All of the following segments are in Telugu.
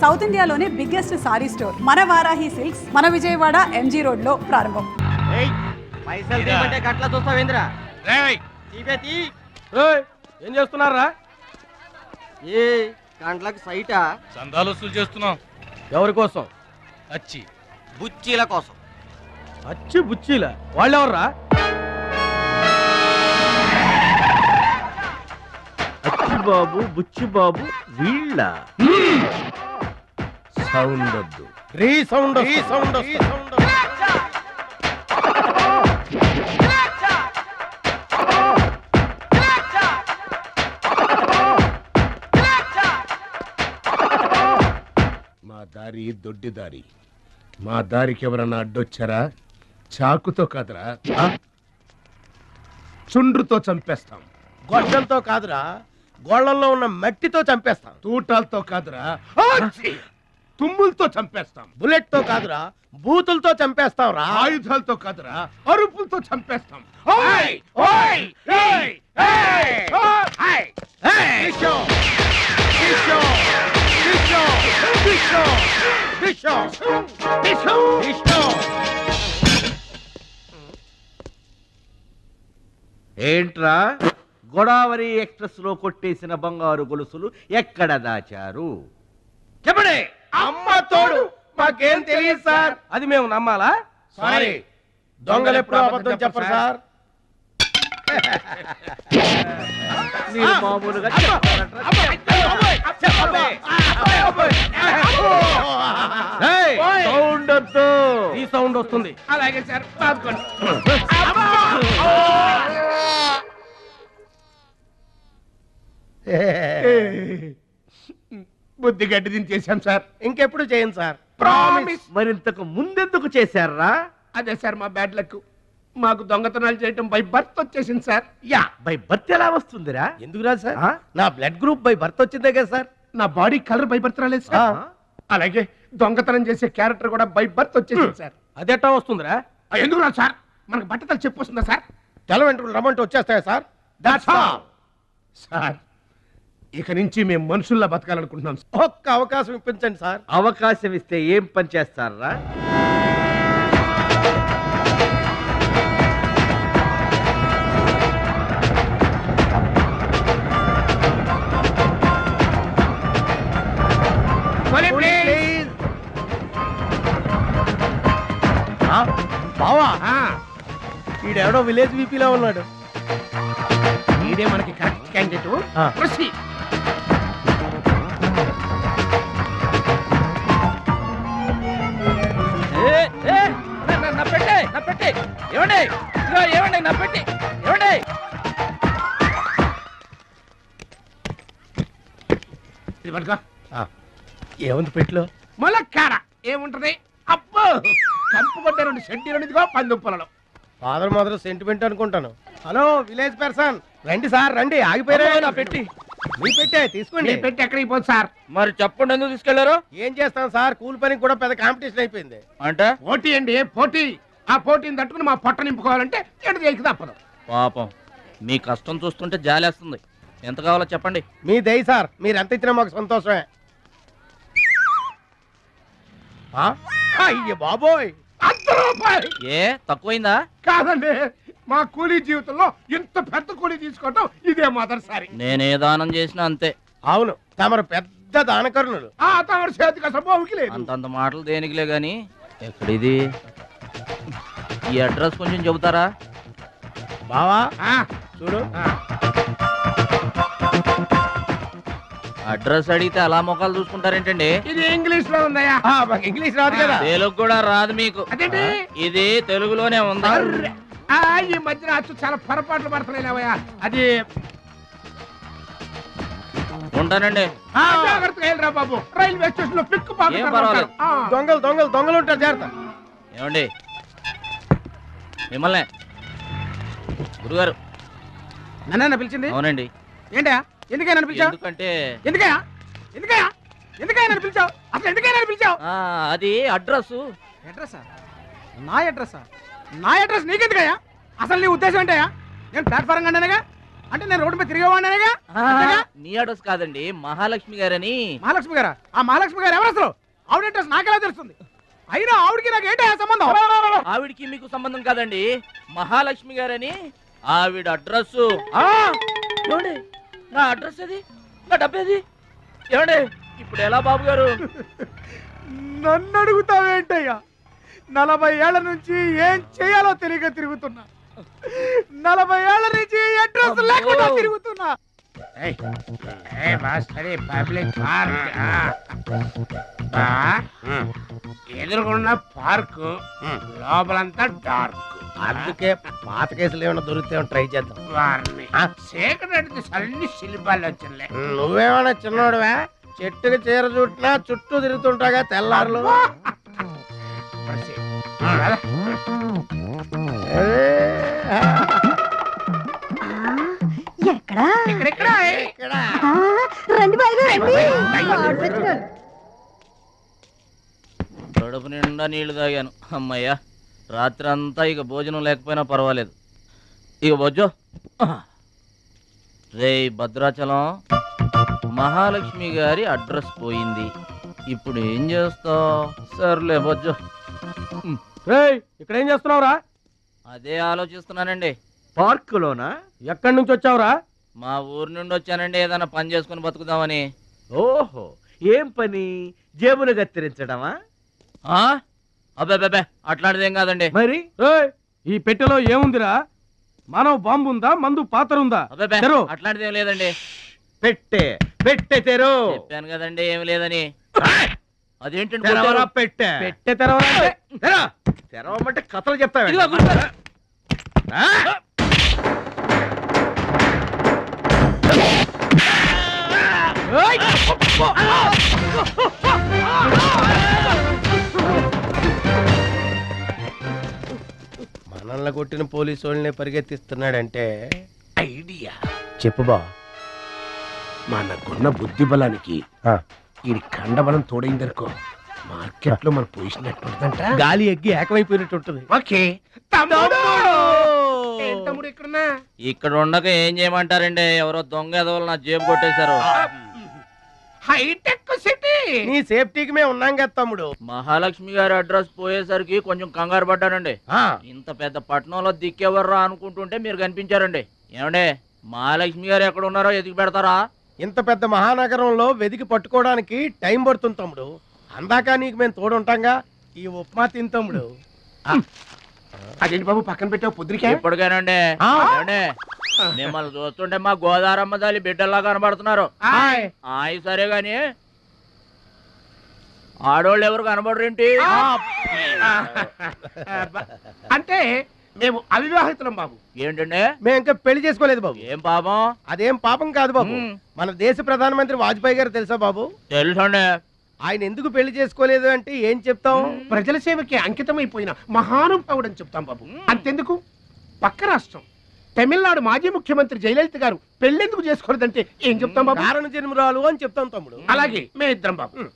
సౌత్ ఇండియాలోనే బిగ్గెస్ట్ సారీ స్టోర్ మన వారాహి సిల్క్స్ మన విజయవాడ ఎంజీ రోడ్ లో ప్రారంభం. పైసలు తీయమంటే గట్ల చూస్తావేంద్రా? ఏం చేస్తున్నారా? ఏ గంటలకు సైటా చందాలు వసూలు చేస్తున్నాం. ఎవరి కోసం? అచ్చి బుచ్చీల కోసం. అచ్చి బుచ్చీల వాళ్ళెవర్రా? అచ్చి బాబు బుచ్చి బాబు వీళ్ళ సౌండ్ వద్దు, రీ సౌండ్ మా దారి దొడ్డి దారి. మా దారికి ఎవరన్నా అడ్డొచ్చారా చాకుతో కాదురా చుండ్రుతో చంపేస్తాం. గొడ్డలతో కాదురా, గోళ్లలో ఉన్న మట్టితో చంపేస్తాం. తూటాలతో కాదురా తుమ్ములతో చంపేస్తాం. బుల్లెట్ తో కాదురా, బూతులతో చంపేస్తాం రా. ఆయుధాలతో కాదురా అరుపులతో చంపేస్తాం. ఏంట్రా గోదావరి ఎక్స్ప్రెస్ లో కొట్టేసిన బంగారు గొలుసులు ఎక్కడ దాచారు? చెప్పండి. అమ్మ తోడు మాకేం తెలియదు సార్. అది మేము నమ్మాలా? సారీ, దొంగలు ఎప్పుడు అబద్ధం చెప్పరు సార్. మీరు మామూలుగా చెప్పారంట్రా? ఏయ్, సౌండ్ వద్దు. ఈ సౌండ్ వస్తుంది. అలాగే సార్. బుద్ధి గడ్డి దించేశాం సార్. ఇంకెప్పుడు చేయండి సార్. ప్రామిస్. మరింతకు ముందెందుకు చేశారా? అదే సార్ మా బ్యాడ్ లక్. మాకు దొంగతనాలు చేయటం బై బర్త్ వచ్చేసింది సార్. యా, బై బర్త్ ఎలా వస్తుందిరా? ఎందుకు రాదు సార్? ఆ? నా బ్లడ్ గ్రూప్ బై బర్త్ వచ్చిందే కదా సార్. నా బాడీ కలర్ బై బర్త్ రాలేదు సార్. అలాగే దొంగతనం చేసే క్యారెక్టర్ కూడా బై బర్త్ వచ్చేసింది సార్. అదెట్టా వస్తుందిరా? ఎందుకు రాదు సార్? మనకు బట్టతలు చెప్పు వస్తుందా సార్? తెల వెంట్రులు రమ్మంటే వచ్చేస్తాయా సార్? That's all sir. ఇక నుంచి మేము మనుషుల్లా బతకాలనుకుంటున్నాం సార్. ఒక్క అవకాశం ఇప్పించండి సార్. అవకాశం ఇస్తే ఏం పని చేస్తారా? బావా, ఈడెవడో విలేజ్ వీపీలో ఉన్నాడు. ఇదే మనకి కరెక్ట్ క్యాండిడేట్. ప్రొసీడ్. ఇది పట్టుకో. ఏముంది పెట్లో? ములక్కాడ ఏముంటది? అబ్బో, కంపు కొట్టే 2 సెంటీలు ఇదిగో పందుప్పలలో. ఫాదర్ మదర్ సెంటిమెంట్ అనుకుంటాను. హలో విలేజ్ పర్సన్, రండి సార్ రండి. ఆగిపోయారా? నా పెట్టి మీ పెట్టే తీసుకోండి. మీరు పెట్టి ఎక్కడికి పోదు సార్? మరి చెప్పండి, ఎందుకు తీసుకెళ్లారు? ఏం చేస్తాం సార్, కూలి పనికి కూడా పెద్ద కాంపిటీషన్ అయిపోయింది. అంటే పోటీ అండి, పోటీ. ఆ పోటీని తట్టుకుని మా పొట్ట నింపుకోవాలంటే ఎటు చేయక తప్పదు. పాపం, మీ కష్టం చూస్తుంటే జాలేస్తుంది. ఎంత కావాలో చెప్పండి. మీ దయ సార్, మీరు ఎంత ఇచ్చినా మాకు సంతోషమే. అయ్య బాబోయ్, ₹100 ఏ తక్కువైందా? కాదండి, మా కూలీ జీవితంలో ఇంత పెద్ద కూలీ తీసుకోవటం ఇదే మొదటిసారి. నేనే దానం చేసినా అంతే. అవును, తమరు పెద్ద దానకరుణులు. ఆ తమరి చేతికి అసలు బావుకి లేదు. అంతంత మాటలు దేనికిలే గాని, ఎక్కడిది? ఈ అడ్రస్ కొంచెం చెబుతారా? బావా ఆ, చూడు. అడ్రస్ అడిగితే అలా మొక్కలు చూసుకుంటారేంటండి? ఇది ఇంగ్లీష్ లో ఉందయ్యా. మాకు ఇంగ్లీష్ రాదు కదా. తెలుగు కూడా రాదు మీకు? అదేంటి? ఇది తెలుగులోనే ఉంది. అర్రె. ఈ మధ్యన అచ్చు చాలా పొరపాట్లు పడుతున్నాయా. అది ఉంటానండి. జాగ్రత్తగా వెళ్ళరా బాబు, రైల్వే స్టేషన్ లో పిక్కు ఏం పర్వాలేదు. దొంగలు దొంగలు దొంగలు ఉంటారు, జాగ్రత్త. ఏమండి మిమ్మల్ని గురుగారు? నన్న పిలిచింది? అవునండి. ఏంటయా? ఎందుకైనా పిలిచావు? ఎందుకంటే ఎందుకయ్యా నన్ను పిలిచావు? అసలు ఎందుకైనా పిలిచావు? అది అడ్రస్. అడ్రస్సా? నా అడ్రస్సా? నా అడ్రస్ నీకెందుకయ్యా? అసలు నీ ఉద్దేశం ఏంటయ్యా? నేను ప్లాట్ఫారం కండానగా అంటే నేను రోడ్డు మీద తిరిగేవాడినేగా. నీ అడ్రస్ కాదండి, మహాలక్ష్మి గారని. మహాలక్ష్మి గారా? ఆ మహాలక్ష్మి గారు ఎవరు అసలు? ఆవిడ అడ్రస్ నాకెలా తెలుస్తుంది? అయినా ఆవిడకి నాకు ఏంటి సంబంధం? ఆవిడికి మీకు సంబంధం కాదండి, మహాలక్ష్మి గారని ఆవిడ అడ్రస్. ఏమండి నా అడ్రస్ అది, నా డబ్బేది? ఏమండి ఇప్పుడు ఎలా బాబు గారు? నన్ను అడుగుతావేంటయ్యా? 40 ఏళ్ల నుంచి ఏం చేయాలో తెలియక తిరుగుతున్నా. 40 ఏళ్ల నుంచి అడ్రస్ లేకుండా తిరుగుతున్నా. ఎదురుకున్న పార్క్ లోపలంతా డార్క్. అందుకే పాత కేసులు ఏమైనా దొరికితే ట్రై చేద్దాం. వారిని చీకటి అన్ని శిల్పాలు వచ్చినాయి. నువ్వేమైనా చిన్నోడువా? చెట్టుకి చీర చుట్టినా చుట్టూ తిరుగుతుంటాగా తెల్లారులు. కడుపు నిండా నీళ్లు తాగాను, అమ్మయ్యా. రాత్రి అంతా ఇక భోజనం లేకపోయినా పర్వాలేదు. ఇక బొజ్జో. రే భద్రాచలం, మహాలక్ష్మి గారి అడ్రస్ పోయింది, ఇప్పుడు ఏం చేస్తావు? సర్లే బొజ్జో. ఇక్కడ ఏం చేస్తున్నావురా? అదే ఆలోచిస్తున్నానండి. పార్కులోనా? ఎక్కడి నుంచి వచ్చావురా? మా ఊరు నుండి వచ్చానండి, ఏదైనా పని చేసుకుని బతుకుదామని. ఓహో, ఏం పని? జేబులు కత్తిరించడమా? అబ్బాబే అట్లాంటిదేం కాదండి. మరి ఈ పెట్టెలో ఏముందిరా? మానవ బాంబు ఉందా? మందు పాత్ర ఉందా? అబ్బాబే అట్లాంటిదేం లేదండి. పెట్టే తెరు. చెప్పాను కదండి ఏమి లేదని. అదేంటండి పెట్టే తెరవమంటే కథలు చెప్తావా? మనల్ని కొట్టిన పోలీసు వాళ్ళని పరిగెత్తిస్తున్నాడంటే ఐడియా చెప్పు బా. మనకున్న బుద్ధి బలానికి ఈ కండబలం తోడైందనుకో, మార్కెట్ లో మన పొజిషన్ ఎట్టుంటదంట. గాలి ఎగ్గి ఏకమైపోయినట్టు ఉంటుంది. ఓకే తమ్ముడు. తమ్ముడు ఇక్కడున్నా? ఇక్కడ ఉండక ఏం చేయమంటారండి? ఎవరో దొంగ ఎదవలు నా జేబు కొట్టేశారు. హైటెక్ సిటీ. నీ సేఫ్టీకి మేము ఉన్నాం కదా తమ్ముడు. మహాలక్ష్మి గారి అడ్రస్ పోయేసరికి కొంచెం కంగారు పడ్డానండి. ఇంత పెద్ద పట్టణంలో దిక్కెవర్రా అనుకుంటుంటే మీరు కనిపించారండి. ఏమండే, మహాలక్ష్మి గారు ఎక్కడ ఉన్నారో ఎదిగి పెడతారా? ఇంత పెద్ద మహానగరంలో వెతికి పట్టుకోవడానికి టైం పడుతుంది తమ్ముడు. అందాక నీకు మేము తోడుంటాంగా. ఈ ఉప్మా తిని తమ్ముడు. అదేంటి బాబు పక్కన పెట్టావు పొద్దురికే? ఇప్పటికేనండి. ఏమండే, మిమ్మల్ని చూస్తుంటే మా గోదారమ్మ తల్లి బిడ్డల్లా కనబడుతున్నారు. ఆయి సరే గాని ఆడోళ్ళు ఎవరు కనబడరేంటి? అంటే మేము అవివాహితులం బాబు. ఏంటండి? మేము ఇంకా పెళ్లి చేసుకోలేదు బాబు. ఏం పాపం? అదేం పాపం కాదు బాబు. మన దేశ ప్రధానమంత్రి వాజ్పేయి గారు తెలుసా బాబు? తెలుసండి. ఆయన ఎందుకు పెళ్లి చేసుకోలేదు అంటే ఏం చెప్తాం? ప్రజల సేవకి అంకితమైపోయిన మహానుభావుడు అని చెప్తాం బాబు. అంతెందుకు, పక్క రాష్ట్రం తమిళనాడు మాజీ ముఖ్యమంత్రి జయలలిత గారు పెళ్ళెందుకు చేసుకోలేదంటే ఏం చెప్తాం బాబు? కారణ జన్మరాలు అని చెప్తాం తమ్ముడు. అలాగే మే ఇద్దరం బాబు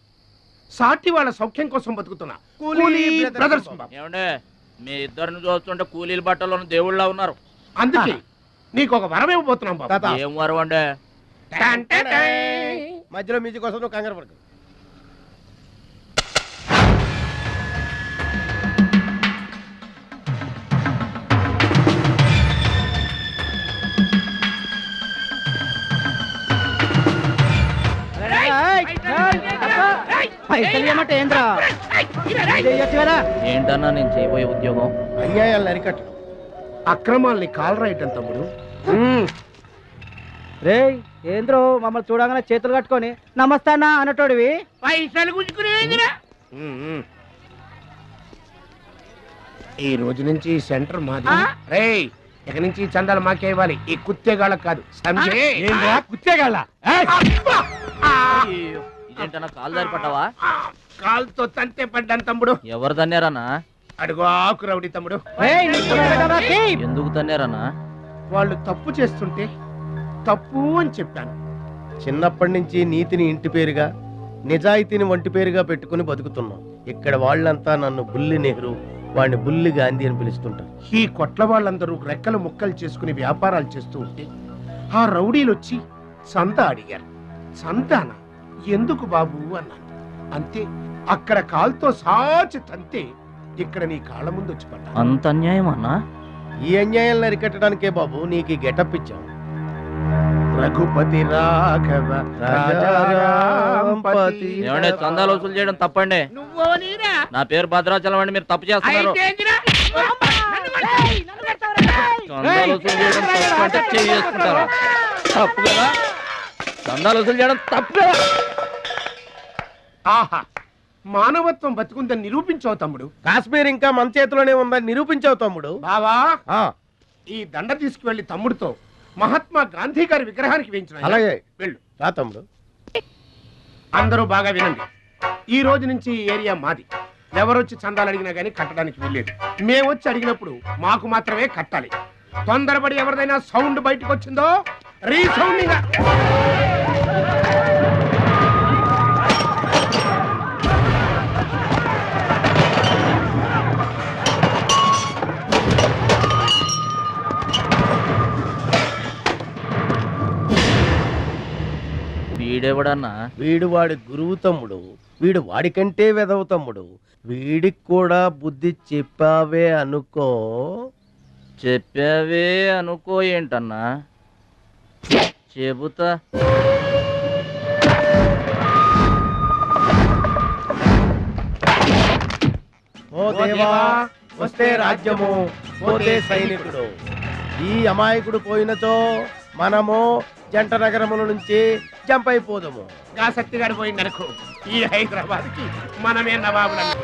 సాటి వాళ్ళ సౌఖ్యం కోసం బతుకుతున్నా కూలీ బ్రదర్స్ బాబు. ఏమండే, మీ ఇద్దరిని చూస్తుంటే కూలీల బట్టలో దేవుళ్ళ ఉన్నారు. అందుకే నీకు ఒక వరం ఇవ్వబోతున్నాం బాబు. తాత. ఏం వరం అండే? మధ్యలో మ్యూజిక్ కోసం నువ్వు కంగారు పడకు. ఏంటన్నా నేను చేయబోయే ఉద్యోగం? అన్యాయాలను అరికట్టు, అక్రమాల్ని కాలరాయటం తమ్ముడు. రే ఏంద్రో మమ్మల్ని చూడగానే చేతులు కట్టుకొని నమస్తానా అన్నటోడివి పైసలు గుంజుకునేదిరా. ఈ రోజు నుంచి సెంటర్ మాది. రేయ్, ఇక నుంచి చందాలు మాకే ఇవ్వాలి, ఈ కుత్తేగాళ్ళకి కాదు. కుత్తేగాళ్ళ ఇదేంటన్నా కాలు దారి పడ్డావా? కాలుతో తంతే పడ్డాను తమ్ముడు. ఎవరు తన్నారన్నా? అడుగు ఆకు రౌడీ తమ్ముడు. ఎందుకు తన్నారన్నా? వాళ్ళు తప్పు చేస్తుంటే తప్పు అని చెప్పాను. చిన్నప్పటి నుంచి నీతిని ఇంటి పేరుగా, నిజాయితీని వంటి పేరుగా పెట్టుకుని బతుకుతున్నాం. ఇక్కడ వాళ్ళంతా నన్ను బుల్లి నెహ్రూ, వాడిని బుల్లి గాంధీ అని పిలుస్తుంటారు. ఈ కొట్ల వాళ్ళందరూ రెక్కలు ముక్కలు చేసుకుని వ్యాపారాలు చేస్తూ ఉంటే ఆ రౌడీలు వచ్చి చందా అడిగారు. చందానా? ఎందుకు బాబు అన్నాను. అంతే, అక్కడ కాల్తో సాచి తంతే ఇక్కడ నీ కాళ్ళ ముందు వచ్చి పడ్డా. అంత అన్యాయం అన్నా? ఈ అన్యాయాలను అరికట్టడానికే బాబు నీకు ఈ గెటప్ ఇచ్చాం. రఘుపతి రాఘవ రాజారాంపతి. ఏమంటే చందాలు వసూలు చేయడం తప్పండి. నా పేరు భద్రాచలం అండి, మీరు తప్పు చేస్తున్నారు. చందాలు వసూలు చేయడం తప్పు అంటే చేసుకుంటారా? తప్పు కదా, చందాలు వసూలు చేయడం తప్పు కదా. ఆహా, మానవత్వం బతుకుందని నిరూపించావు తమ్ముడు. కాశ్మీర్ ఇంకా మన చేతిలోనే ఉందని నిరూపించావు తమ్ముడు. బావా, ఆ, ఈ దండ తీసుకువెళ్లి తమ్ముడితో మహాత్మా గాంధీ గారి విగ్రహానికి వేయించిన. అలాగే వెళ్ళు. రా తమ్ముడు. అందరూ బాగా వినండి. ఈ రోజు నుంచి ఈ ఏరియా మాది. ఎవరొచ్చి చందాలు అడిగినా గానీ కట్టడానికి వీల్లేదు. మేమొచ్చి అడిగినప్పుడు మాకు మాత్రమే కట్టాలి. తొందరపడి ఎవరిదైనా సౌండ్ బయటకు వచ్చిందో రీసౌండింగ్. వీడెవడన్నా? వీడు వాడి గురువు తమ్ముడు. వీడు వాడికంటే వెదవ తమ్ముడు. వీడికి కూడా బుద్ధి చెప్పావే అనుకో. చెప్పావే అనుకో ఏంటన్నా? చెబుతా. ఓ దేవా, వస్తే రాజ్యము, పోతే సైనికుడు. ఈ అమాయకుడు పోయినతో మనము జంట నగరముల నుంచి జంప్ అయిపోదాము. గా శక్తిగాడు పోయిందనుకో, ఈ హైదరాబాద్ కి మనమే నవాబులను.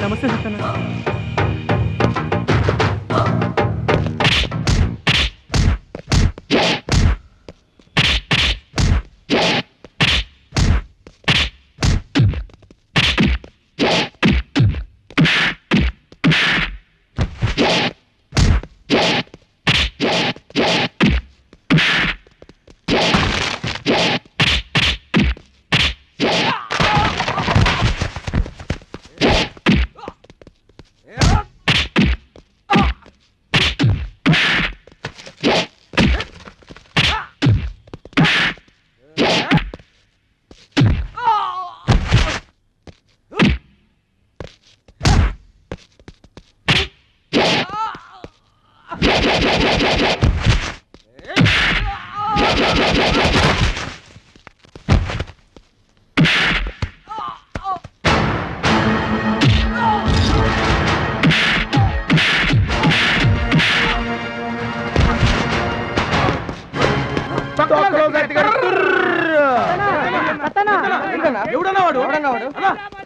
నమస్తే సత్తన్న.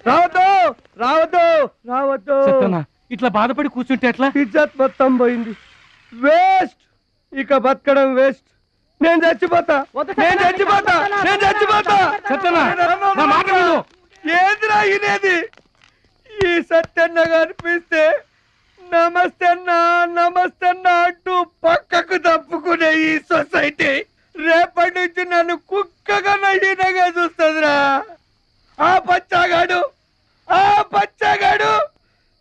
రావద్దు రావద్దు రావద్దు. ఇట్లా బాధపడి కూర్చుంటే ఎట్లా? ఇజ్జత్ మొత్తం పోయింది. వేస్ట్, ఇక బతకడం వేస్ట్. నేను చచ్చిపోతా, నేను చచ్చిపోతా, నేను చచ్చిపోతా. ఏందిరా ఇనేది? ఈ సత్యన్న కనిపిస్తే నమస్తే అన్నా నమస్తే అన్నా అంటూ పక్కకు తప్పుకునే ఈ సొసైటీ రేపటి నుంచి నన్ను కుక్కగా నయ్యనగా చూస్తుందిరా. ఆ పచ్చాగాడు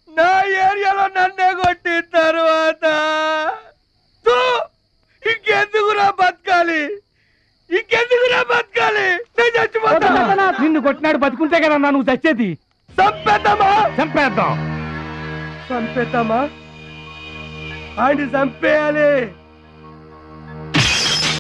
నా ఏరియాలో నన్నే కొట్టిన తర్వాత బతకాలి ఇంకెందుకురా బతకాలి నేను చచ్చిపోతా నిన్ను కొట్టినాడు బతుకుంటే కదా నువ్వు చచ్చేది. చంపేద్దామా చంపేద్దాం. చంపేద్దామా ఆయన చంపేయాలి